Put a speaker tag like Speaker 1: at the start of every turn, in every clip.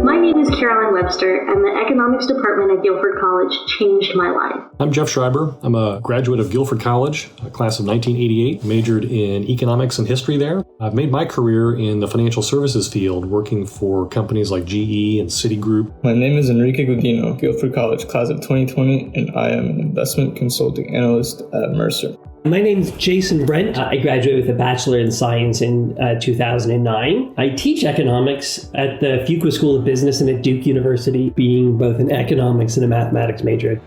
Speaker 1: My name is Caroline Webster, and the economics department at Guilford College changed my life.
Speaker 2: I'm Jeff Schreiber. I'm a graduate of Guilford College, a class of 1988, majored in economics and history there. I've made my career in the financial services field, working for companies like GE and Citigroup.
Speaker 3: My name is Enrique Godino, Guilford College, class of 2020, and I am an investment consulting analyst at Mercer.
Speaker 4: My name is Jason Brent. I graduated with a Bachelor in Science in 2009. I teach economics at the Fuqua School of Business and at Duke University, being both an economics and a mathematics major.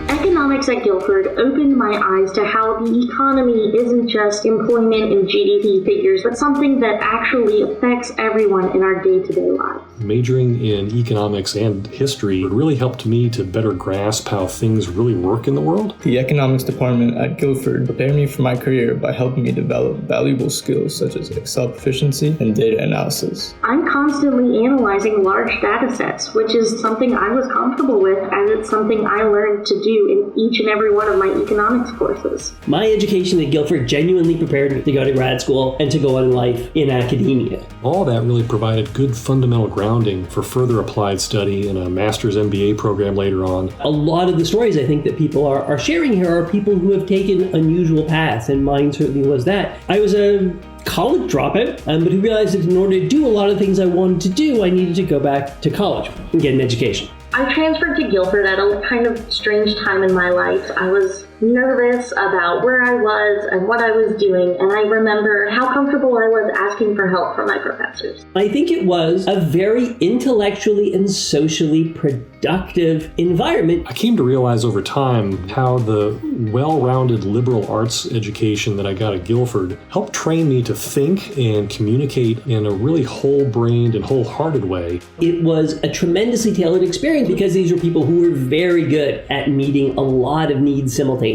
Speaker 1: Economics at Guilford opened my eyes to how the economy isn't just employment and GDP figures, but something that actually affects everyone in our day-to-day lives.
Speaker 2: Majoring in economics and history really helped me to better grasp how things really work in the world.
Speaker 3: The economics department at Guilford prepared me for my career by helping me develop valuable skills such as Excel proficiency and data analysis.
Speaker 1: I'm constantly analyzing large data sets, which is something I was comfortable with, as it's something I learned to do in each and every one of my economics courses.
Speaker 4: My education at Guilford genuinely prepared me to go to grad school and to go on life in academia.
Speaker 2: All that really provided good fundamental grounding for further applied study in a master's MBA program later on.
Speaker 4: A lot of the stories I think that people are sharing here are people who have taken unusual paths, and mine certainly was that. I was a college dropout, but who realized that in order to do a lot of things I wanted to do, I needed to go back to college and get an education.
Speaker 1: I transferred to Guilford at a kind of strange time in my life. I was nervous about where I was and what I was doing, and I remember how comfortable I was asking for help from my professors.
Speaker 4: I think it was a very intellectually and socially productive environment.
Speaker 2: I came to realize over time how the well-rounded liberal arts education that I got at Guilford helped train me to think and communicate in a really whole-brained and wholehearted way.
Speaker 4: It was a tremendously tailored experience because these were people who were very good at meeting a lot of needs simultaneously.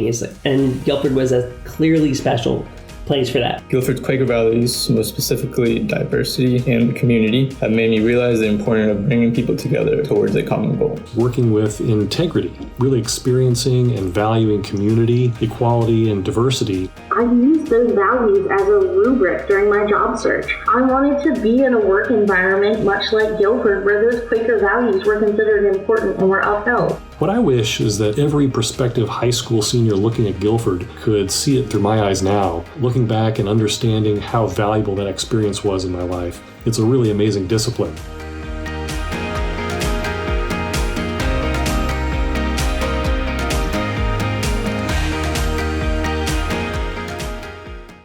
Speaker 4: And Guilford was a clearly special place for that.
Speaker 3: Guilford's Quaker values, most specifically diversity and community, have made me realize the importance of bringing people together towards a common goal.
Speaker 2: Working with integrity, really experiencing and valuing community, equality, and diversity.
Speaker 1: I used those values as a rubric during my job search. I wanted to be in a work environment much like Guilford, where those Quaker values were considered important and were upheld.
Speaker 2: What I wish is that every prospective high school senior looking at Guilford could see it through my eyes now, looking back and understanding how valuable that experience was in my life. It's a really amazing discipline.